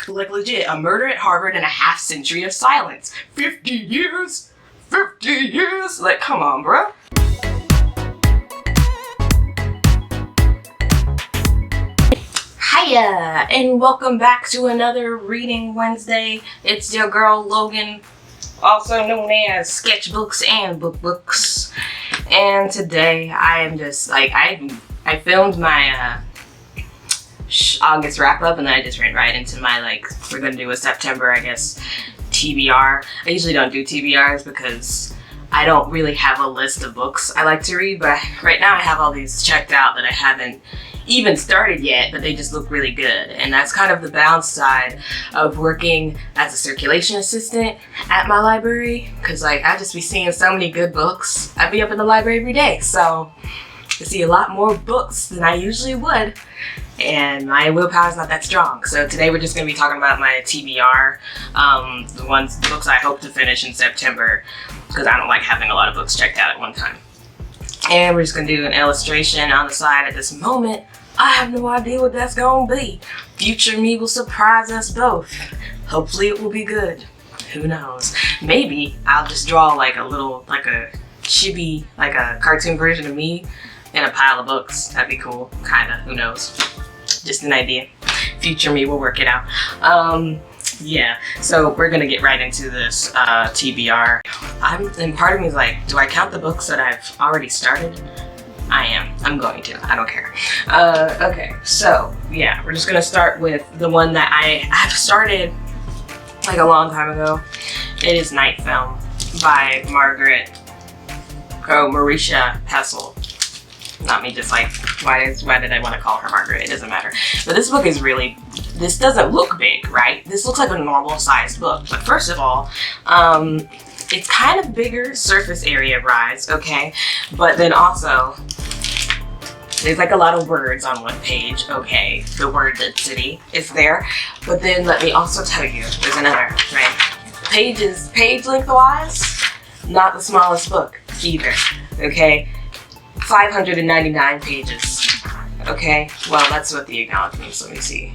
Like legit, a murder at Harvard and a half-century of silence. 50 years? 50 years? Like, come on, bruh. Hiya, and welcome back to another Reading Wednesday. It's your girl, Logan, also known as Sketchbooks and Bookbooks. And today, I am just, like, I filmed my, August wrap-up, and then I just ran right into my, like, we're gonna do a September, I guess, TBR. I usually don't do TBRs because I don't really have a list of books I like to read, but right now I have all these checked out that I haven't even started yet, but they just look really good. And that's kind of the downside of working as a circulation assistant at my library, because, like, I just be seeing so many good books. I'd be up in the library every day, so I see a lot more books than I usually would, and my willpower's not that strong. So today we're just going to be talking about my TBR, the books I hope to finish in September, because I don't like having a lot of books checked out at one time. And we're just going to do an illustration on the side at this moment. I have no idea what that's going to be. Future me will surprise us both. Hopefully it will be good. Who knows? Maybe I'll just draw like a little, like a chibi, like a cartoon version of me in a pile of books. That'd be cool, kinda, who knows. Just an idea. Future me will work it out. Yeah, so we're gonna get right into this TBR. And part of me is like, do I count the books that I've already started? I am. I'm going to. I don't care. Okay, so yeah, we're just gonna start with the one that I've started like a long time ago. It is Night Film by Marisha Pessl. Not me, just like, why did I want to call her Margaret? It doesn't matter. But this book is really, this doesn't look big, right? This looks like a normal sized book. But first of all, it's kind of bigger surface area rise, okay? But then also, there's like a lot of words on one page, okay? The word density is there. But then let me also tell you, there's another, right? Page length-wise, not the smallest book either, okay? 599 pages. Okay, well, that's what the acknowledgements. Let me see.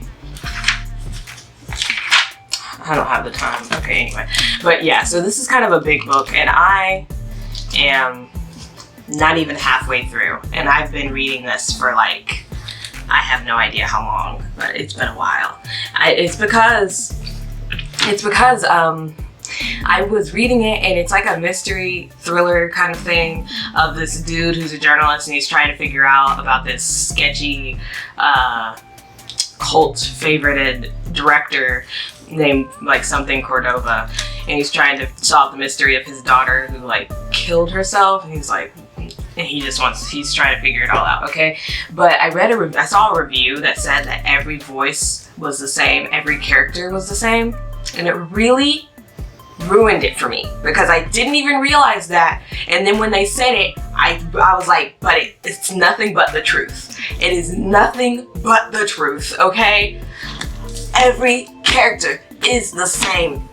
I don't have the time. Okay, anyway. But yeah, so this is kind of a big book, and I am not even halfway through. And I've been reading this for, like, I have no idea how long, but it's been a while. It's because I was reading it, and it's like a mystery thriller kind of thing of this dude who's a journalist, and he's trying to figure out about this sketchy cult favorited director named like something Cordova, and he's trying to solve the mystery of his daughter who like killed herself, and he's trying to figure it all out, okay? But I saw a review that said that every voice was the same, every character was the same, and it really ruined it for me because I didn't even realize that. And then when they said it, I was like, but it's nothing but the truth. It is nothing but the truth, okay? Every character is the same.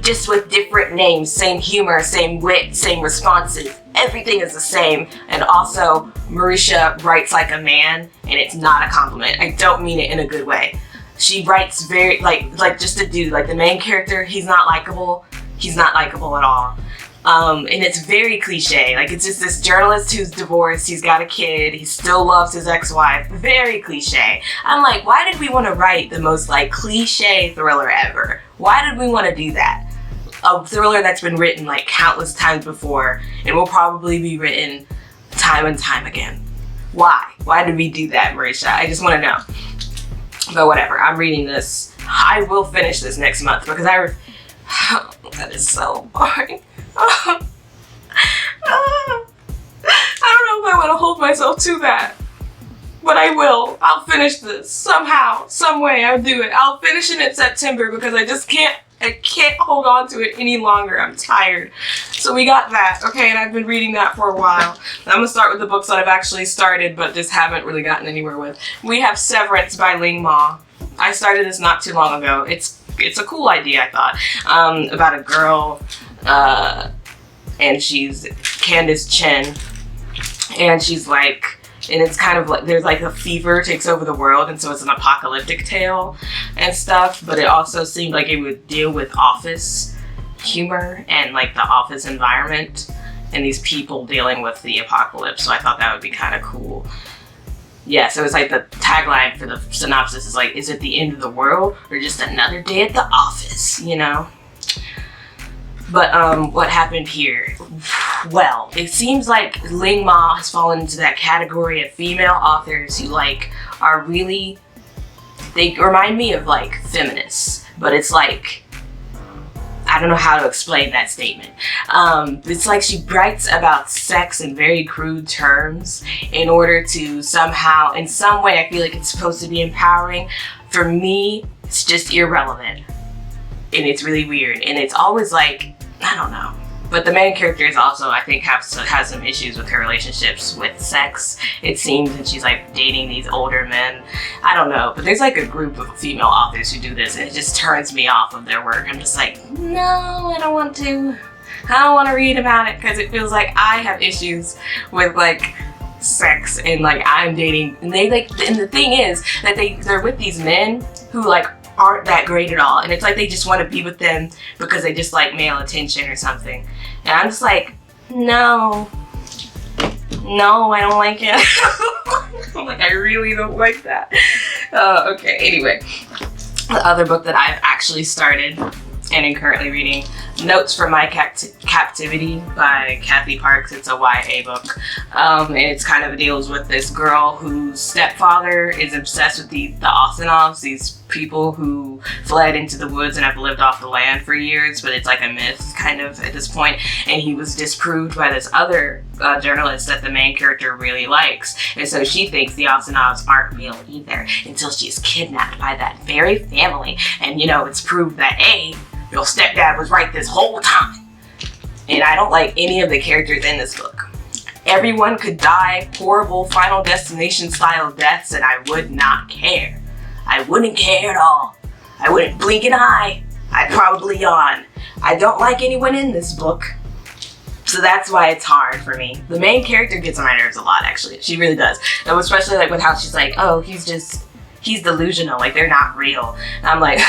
Just with different names, same humor, same wit, same responses. Everything is the same. And also, Marisha writes like a man, and it's not a compliment. I don't mean it in a good way. She writes very, like just a dude, like the main character, he's not likable. He's not likable at all. And it's very cliche. Like, it's just this journalist who's divorced, he's got a kid, he still loves his ex-wife. Very cliche. I'm like, why did we want to write the most, like, cliche thriller ever? Why did we want to do that? A thriller that's been written, like, countless times before, and will probably be written time and time again. Why? Why did we do that, Marisha? I just want to know. But whatever, I'm reading this. I will finish this next month because that is so boring. I don't know if I want to hold myself to that, but I will. I'll finish this somehow, some way. I'll do it. I'll finish it in September because I can't hold on to it any longer. I'm tired. So we got that, okay, and I've been reading that for a while. I'm gonna start with the books that I've actually started but just haven't really gotten anywhere with. We have Severance by Ling. I started this not too long ago. It's a cool idea, I thought, about a girl, and she's Candace Chen, and she's like and it's kind of like there's like a fever takes over the world, and so it's an apocalyptic tale and stuff, but it also seemed like it would deal with office humor and like the office environment and these people dealing with the apocalypse, so I thought that would be kind of cool. Yeah, so it's like the tagline for the synopsis is like, is it the end of the world or just another day at the office, you know? But what happened here? Well, it seems like Ling Ma has fallen into that category of female authors who like are really, they remind me of like feminists, but it's like, I don't know how to explain that statement. It's like she writes about sex in very crude terms in order to somehow, in some way, I feel like it's supposed to be empowering. For me, it's just irrelevant. And it's really weird. And it's always like, I don't know. But the main character is also, I think, has some issues with her relationships with sex. It seems that she's like dating these older men. I don't know, but there's like a group of female authors who do this, and it just turns me off of their work. I'm just like, no, I don't want to. I don't want to read about it because it feels like I have issues with like sex and like I'm dating. And they like, and the thing is that they're with these men who like aren't that great at all, and it's like they just want to be with them because they just like male attention or something, and I'm just like, no, I don't like it. I'm like, I really don't like that. Okay, anyway, the other book that I've actually started and am currently reading, Notes from My Captivity by Kathy Parks. It's a YA book, and it's kind of deals with this girl whose stepfather is obsessed with the Osanovs, these people who fled into the woods and have lived off the land for years, but it's like a myth kind of at this point, and he was disproved by this other journalist that the main character really likes, and so she thinks the Osanovs aren't real either until she's kidnapped by that very family, and you know, it's proved that your stepdad was right this whole time. And I don't like any of the characters in this book. Everyone could die horrible Final Destination style deaths and I would not care. I wouldn't care at all. I wouldn't blink an eye. I'd probably yawn. I don't like anyone in this book, so that's why it's hard for me. The main character gets on my nerves a lot, actually. She really does. And especially like with how she's like, oh, he's delusional, like they're not real. And I'm like,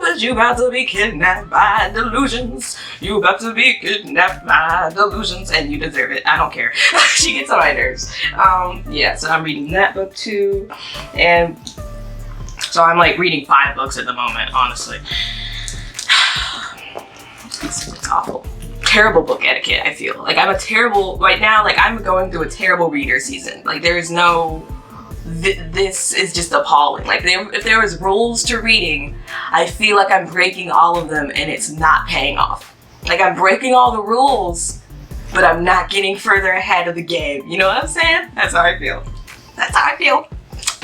but you about to be kidnapped by delusions. You about to be kidnapped by delusions, and you deserve it. I don't care. She gets on my nerves. Yeah, so I'm reading that book too, and so I'm like reading 5 books at the moment, honestly. It's awful. Terrible book etiquette, I feel. Like right now, like I'm going through a terrible reader season. Like there is no, this is just appalling. Like if there was rules to reading, I feel like I'm breaking all of them and it's not paying off. Like I'm breaking all the rules, but I'm not getting further ahead of the game. You know what I'm saying? That's how I feel. That's how I feel.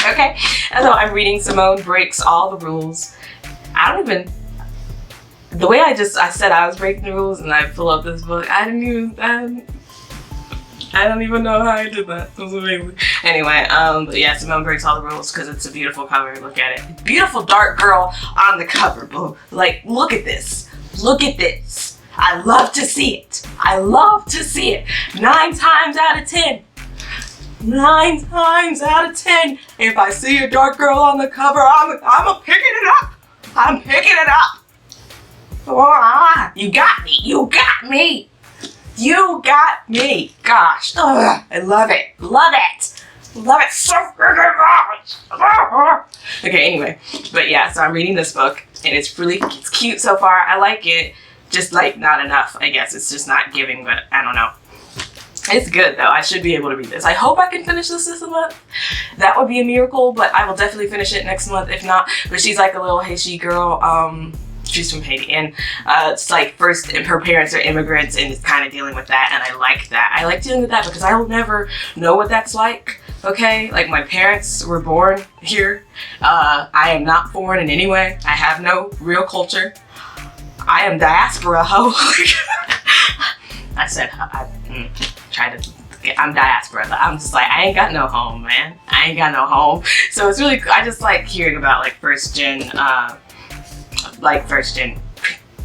Okay? And so I'm reading Simone Breaks All the Rules. The way I said I was breaking the rules and I pull up this book, I don't even know how I did that. It was amazing. Anyway, but yeah, Simone Breaks All the Rules because it's a beautiful cover. Look at it. Beautiful dark girl on the cover, boo. Like, look at this. Look at this. I love to see it. I love to see it. 9 times out of 10. 9 times out of 10. If I see a dark girl on the cover, I'm picking it up. I'm picking it up. Oh, you got me. You got me. You got me. Gosh. Ugh, I love it. Love it. Love it so freaking much. Okay, anyway. But yeah, so I'm reading this book and it's cute so far. I like it. Just like not enough, I guess. It's just not giving, but I don't know. It's good though. I should be able to read this. I hope I can finish this month. That would be a miracle, but I will definitely finish it next month if not. But she's like a little Haitian girl. She's from Haiti, and it's like first her parents are immigrants and it's kind of dealing with that, and I like that. I like dealing with that because I will never know what that's like, okay? Like my parents were born here. I am not foreign in any way. I have no real culture. I am diaspora, ho. I said, I'm diaspora, but I'm just like, I ain't got no home, man. I ain't got no home. So it's really, I just like hearing about like first gen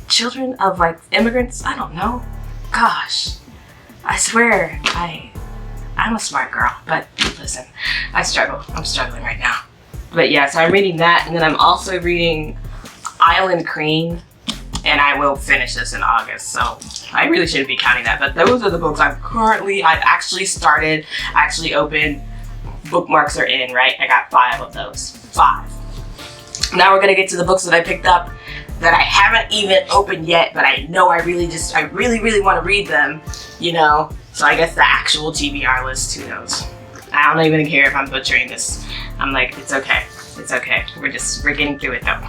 children of like immigrants. I don't know. Gosh, I swear, I I'm a smart girl, but listen, I struggle. I'm struggling right now. But yeah, so I'm reading that, and then I'm also reading Island Cream, and I will finish this in August, so I really shouldn't be counting that. But those are the books I've actually started, actually opened. Bookmarks are in, right? I got 5 of those. 5. Now we're gonna get to the books that I picked up that I haven't even opened yet, but I know I really want to read them, you know? So I guess the actual TBR list, who knows? I don't even care if I'm butchering this. I'm like, it's okay. It's okay. We're getting through it though.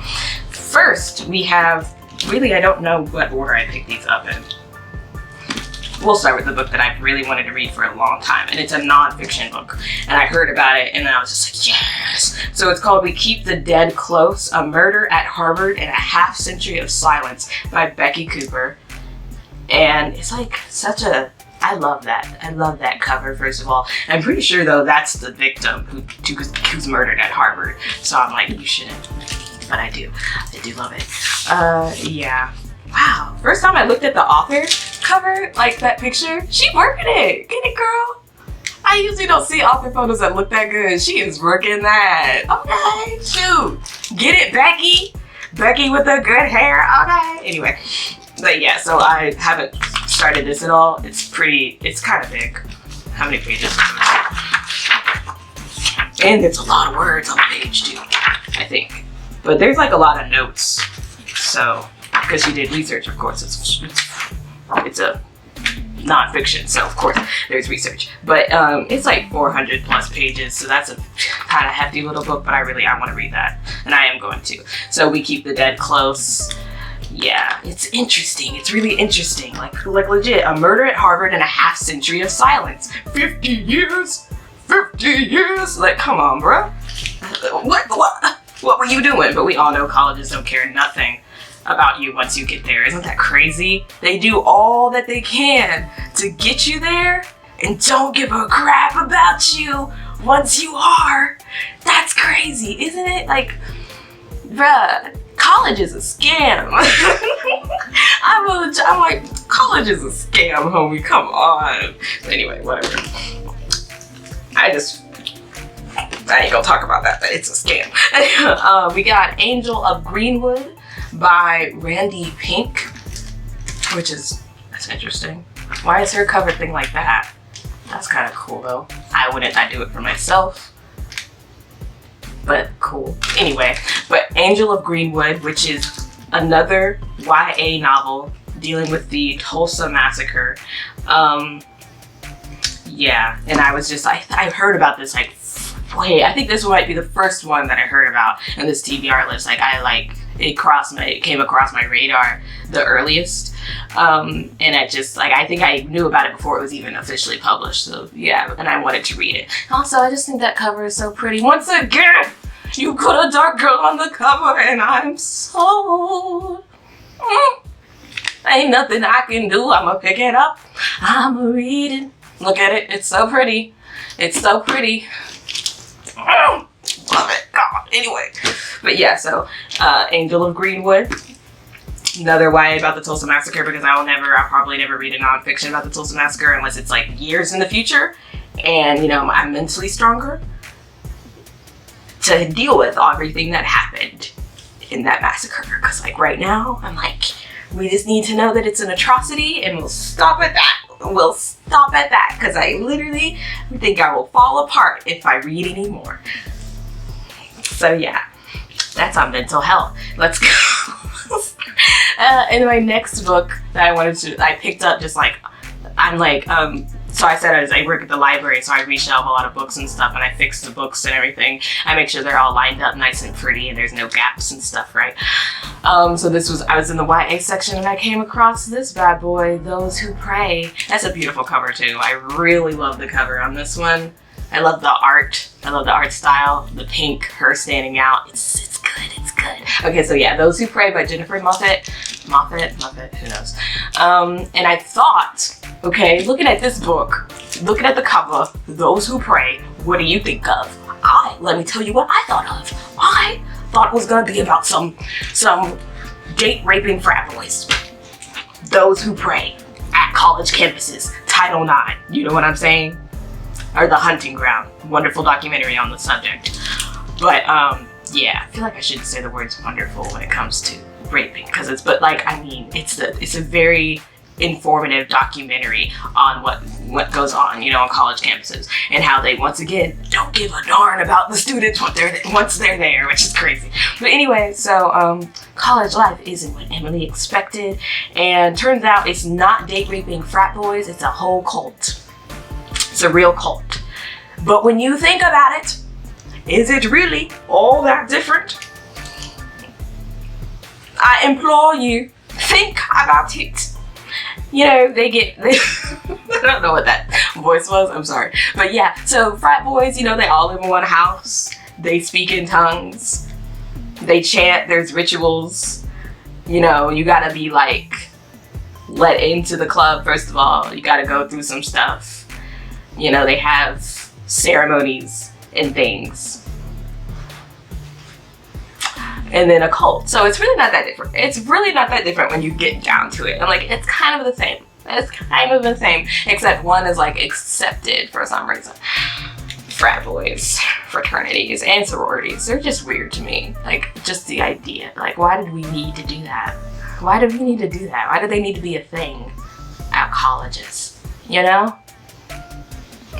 First, we have, really I don't know what order I picked these up in. We'll start with the book that I've really wanted to read for a long time, and it's a nonfiction book. And I heard about it, and I was just like, yes! So it's called We Keep the Dead Close, A Murder at Harvard in a Half Century of Silence by Becky Cooper. And it's like such a, I love that. I love that cover, first of all. I'm pretty sure, though, that's the victim who's murdered at Harvard. So I'm like, you shouldn't, but I do. I do love it. Yeah. Wow. First time I looked at the author cover, like that picture, she working it. Get it, girl. I usually don't see author photos that look that good. She is working that. Okay, shoot. Get it, Becky. Becky with the good hair. Okay. Anyway, but yeah, so I haven't started this at all. It's kind of big. How many pages? And there's a lot of words on the page too, I think. But there's like a lot of notes. So, because she did research, of course, it's a nonfiction, so of course there's research. But it's like 400 plus pages, so that's a kind of hefty little book, but I want to read that, and I am going to. So We Keep the Dead Close. Yeah, it's interesting. It's really interesting. Like legit, a murder at Harvard and a half century of silence. 50 years? 50 years? Like, come on, bro. What were you doing? But we all know colleges don't care nothing about you once you get there. Isn't that crazy? They do all that they can to get you there and don't give a crap about you once you are. That's crazy, isn't it? Like, bruh, college is a scam. I'm like, college is a scam, homie, come on. Anyway, whatever. I ain't gonna talk about that, but it's a scam. We got Angel of Greenwood by Randi Pink, which is, that's interesting. Why is her cover thing like that? That's kind of cool though. I'd do it for myself, but cool. Anyway, but Angel of Greenwood, which is another YA novel dealing with the Tulsa massacre. Yeah, and I was just, I've heard about this like, wait, I think this might be the first one that I heard about in this TBR list. Like, it came across my radar the earliest. And I just, like, I think I knew about it before it was even officially published. So yeah, and I wanted to read it. Also, I just think that cover is so pretty. Once again, you put a dark girl on the cover and I'm sold. Ain't nothing I can do. I'ma pick it up. I'ma read it. Look at it. It's so pretty. It's so pretty. Oh, love it. God. Anyway, but yeah, so Angel of Greenwood, another YA about the Tulsa Massacre, because I'll probably never read a nonfiction about the Tulsa Massacre unless it's like years in the future, and you know, I'm mentally stronger to deal with everything that happened in that massacre. Because like right now, I'm like, we just need to know that it's an atrocity, and we'll stop at that. We'll stop at that, because I literally think I will fall apart if I read anymore. So yeah, that's on mental health. Let's go. And my next book that I picked up, just like, I'm like, so I said I work at the library, so I reshelve a lot of books and stuff, and I fix the books and everything. I make sure they're all lined up nice and pretty and there's no gaps and stuff, right? So I was in the YA section and I came across this bad boy, Those Who Pray. That's a beautiful cover too. I really love the cover on this one. I love the art. I love the art style. The pink, her standing out. It's good, it's good. Okay, so yeah, Those Who Pray by Jennifer Moffett, who knows? And I thought, okay, looking at this book, looking at the cover, Those Who Pray, what do you think of? Let me tell you what I thought of. I thought it was gonna be about some date raping frat boys. Those who pray at college campuses, Title IX, you know what I'm saying? or The Hunting Ground. Wonderful documentary on the subject. But yeah, I feel like I shouldn't say the words wonderful when it comes to raping, because it's a very informative documentary on what goes on, on college campuses, and how they once again don't give a darn about the students once they're there, which is crazy. But anyway, so college life isn't what Emily expected, and turns out it's not date raping frat boys, it's a whole cult. It's a real cult. But when you think about it, is it really all that different? I implore you, think about it. I don't know what that voice was, I'm sorry. But yeah, so frat boys, they all live in one house. They speak in tongues. They chant, there's rituals. You gotta be let into the club, first of all. You gotta go through some stuff. They have ceremonies and things. And then a cult. So it's really not that different. It's really not that different when you get down to it. And it's kind of the same. It's kind of the same, except one is accepted for some reason. Frat boys, fraternities, and sororities, they're just weird to me. Just the idea. Why did we need to do that? Why do we need to do that? Why do they need to be a thing at colleges?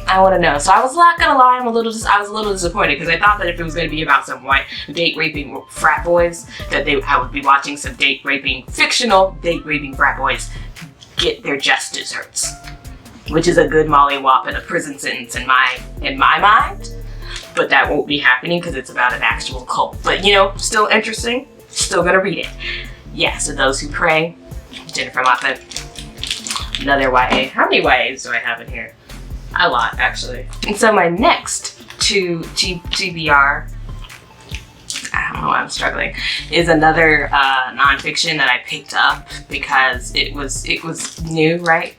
I want to know. So I was not gonna lie, I was a little disappointed, because I thought that if it was going to be about some white date raping frat boys, that I would be watching some fictional date raping frat boys get their just desserts, which is a good mollywop and a prison sentence in my mind. But that won't be happening because it's about an actual cult. But still interesting. Still gonna read it. Yeah. So Those Who Pray, Jennifer Moffett, another YA. How many YAs do I have in here? A lot, actually. And so my next TBR, I don't know why I'm struggling, is another nonfiction that I picked up because it was new, right?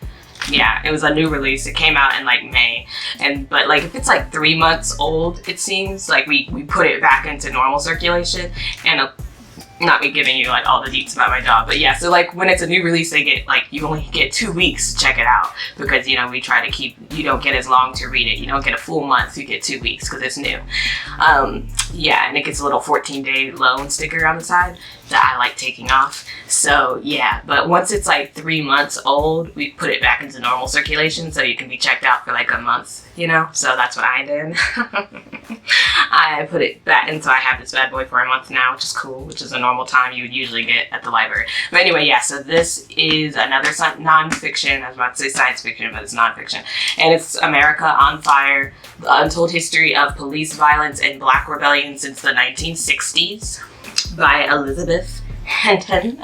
Yeah, it was a new release. It came out in May, but if it's 3 months old, it seems we put it back into normal circulation, and not me giving you all the deets about my job, but yeah, so when it's a new release, they get you only get 2 weeks to check it out, because we try to keep, you don't get as long to read it, you don't get a full month, you get 2 weeks because it's new. Yeah, and it gets a little 14-day loan sticker on the side that I like taking off. So yeah, but once it's 3 months old, we put it back into normal circulation so you can be checked out for a month, so that's what I did. I put it back, and so I have this bad boy for a month now, which is cool, which is a normal time you would usually get at the library. But anyway, yeah, so this is another nonfiction. I was about to say science fiction, but it's nonfiction. And it's America on Fire, The Untold History of Police Violence and Black Rebellion Since the 1960s by Elizabeth Hinton.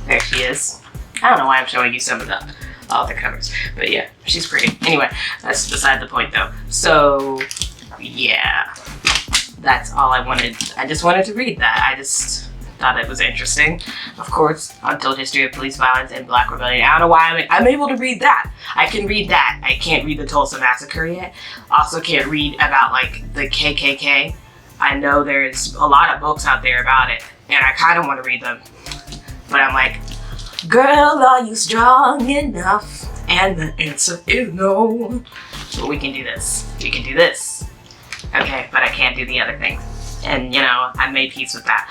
There she is. I don't know why I'm showing you some of the author covers, but yeah, she's pretty. Anyway, that's beside the point though. So yeah, that's all I wanted. I just wanted to read that. I just thought it was interesting. Of course, Untold History of Police Violence and Black Rebellion. I don't know why I'm able to read that. I can read that. I can't read the Tulsa Massacre yet. Also can't read about the KKK. I know there's a lot of books out there about it, and I kind of want to read them. But I'm girl, are you strong enough? And the answer is no. But we can do this. We can do this. Okay, but I can't do the other things. And I made peace with that.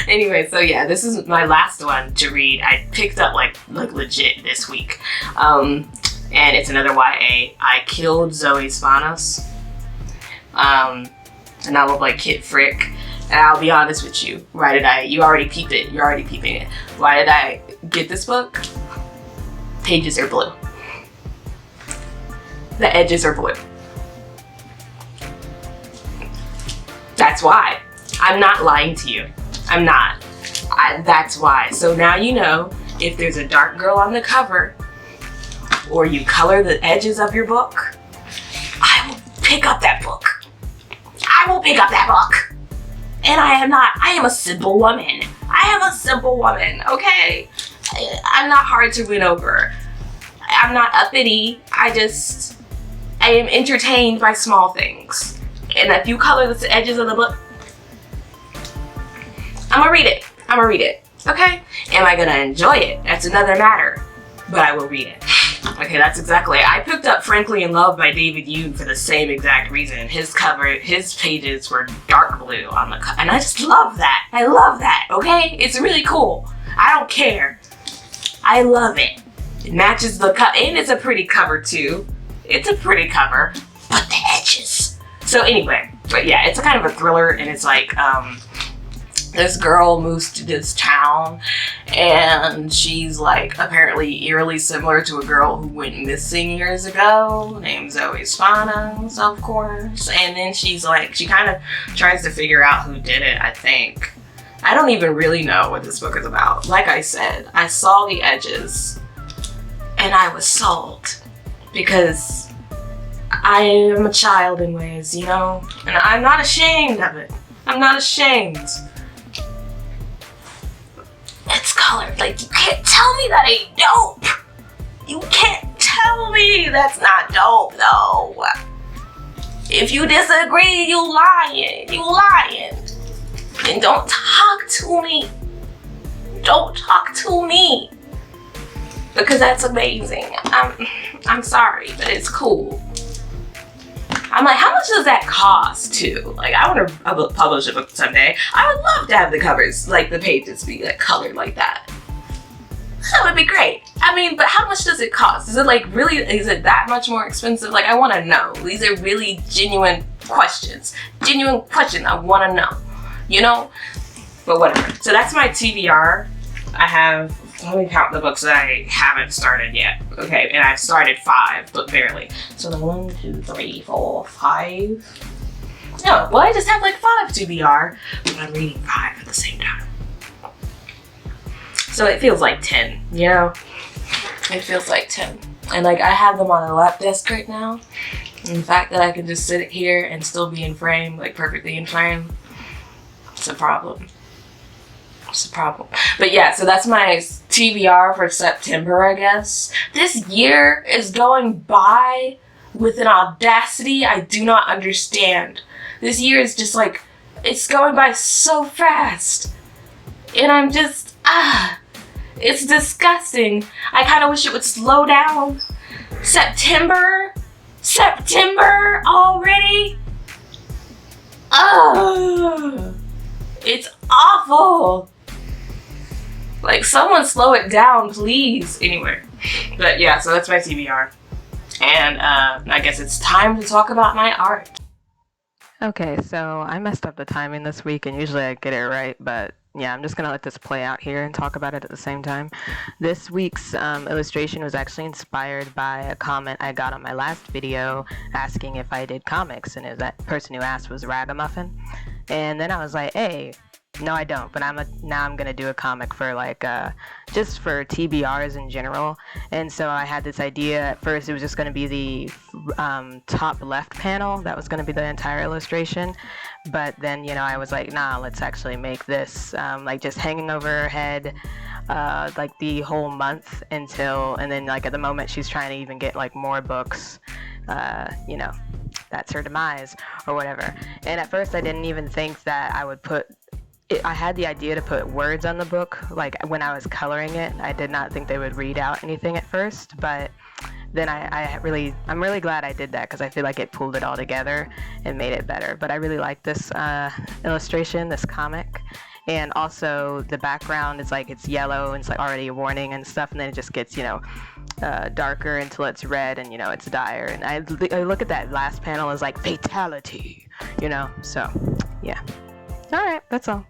Anyway, so yeah, this is my last one to read. I picked up legit this week. And it's another YA. I Killed Zoe Spanos. A novel by Kit Frick. And I'll be honest with you, you already peeped it, you're already peeping it. Why did I get this book? Pages are blue. The edges are blue. That's why. I'm not lying to you. I'm not. That's why. So now you know, if there's a dark girl on the cover, or you color the edges of your book, I will pick up that book. I will pick up that book. And I am a simple woman. I am a simple woman, okay? I'm not hard to win over. I'm not uppity. I am entertained by small things. And if you color the edges of the book, I'm gonna read it. I'm gonna read it, okay? Am I gonna enjoy it? That's another matter, but I will read it. Okay, that's exactly it. I picked up Frankly in Love by David Yoon for the same exact reason. His pages were dark blue on the cover, and I just love that. I love that, okay? It's really cool. I don't care. I love it. It matches the cover, and it's a pretty cover too. It's a pretty cover, but the edges. So anyway, but yeah, it's a kind of a thriller, and it's like, this girl moves to this town, and she's like apparently eerily similar to a girl who went missing years ago, named Zoe Spanos, of course. And then she's like, she kind of tries to figure out who did it, I think. I don't even really know what this book is about. Like I said, I saw the edges, and I was sold, because I am a child in ways, you know? And I'm not ashamed of it. I'm not ashamed. It's colored. Like, you can't tell me that ain't dope. You can't tell me that's not dope, though. If you disagree, you lying. You lying. And don't talk to me. Don't talk to me. Because that's amazing. I'm sorry, but it's cool. I'm like, how much does that cost too? Like, I want to publish a book someday. I would love to have the covers, like the pages be like colored like that. That would be great. I mean, but how much does it cost? Is it like really, is it that much more expensive? Like, I want to know. These are really genuine questions. Genuine question I want to know, you know? But whatever. So that's my TBR. I have, let me count the books that I haven't started yet. Okay, and I've started 5, but barely. So the 1, 2, 3, 4, 5. No, well, I just have like 5 TBR, but I'm reading 5 at the same time. So it feels like 10, you know? It feels like 10. And like, I have them on a lap desk right now. And the fact that I can just sit here and still be in frame, like perfectly in frame, it's a problem. It's a problem. But yeah, so that's my TBR for September, I guess. This year is going by with an audacity I do not understand. This year is just like, it's going by so fast. And I'm just, it's disgusting. I kind of wish it would slow down. September already? It's awful. Like, someone slow it down, please. Anyway, but yeah, so that's my TBR. And I guess it's time to talk about my art. Okay, so I messed up the timing this week, and usually I get it right, but yeah, I'm just gonna let this play out here and talk about it at the same time. This week's illustration was actually inspired by a comment I got on my last video asking if I did comics, and that person who asked was Ragamuffin. And then I was like, hey, no, I don't, but now I'm gonna do a comic for like just for TBRs in general. And so I had this idea. At first it was just gonna be the top left panel that was gonna be the entire illustration, but then, you know, I was like, nah, let's actually make this like just hanging over her head like the whole month and then like at the moment she's trying to even get like more books, you know, that's her demise or whatever. And at first I didn't even think that I would I had the idea to put words on the book, like when I was coloring it. I did not think they would read out anything at first, but then I'm really glad I did that, because I feel like it pulled it all together and made it better. But I really like this illustration, this comic. And also the background is like, it's yellow and it's like already a warning and stuff, and then it just gets, you know, darker until it's red and, you know, it's dire. And I look at that last panel as like fatality, you know, so yeah. All right, that's all.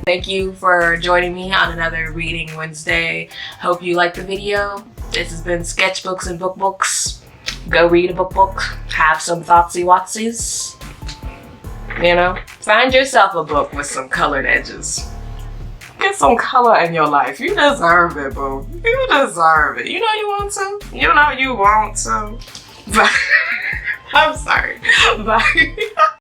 Thank you for joining me on another Reading Wednesday. Hope you liked the video. This has been Sketchbooks and Bookbooks. Go read a book. Have some thoughtsy-watsies. You know, find yourself a book with some colored edges. Get some color in your life. You deserve it, boo. You deserve it. You know you want to. You know you want to. Bye. I'm sorry. Bye.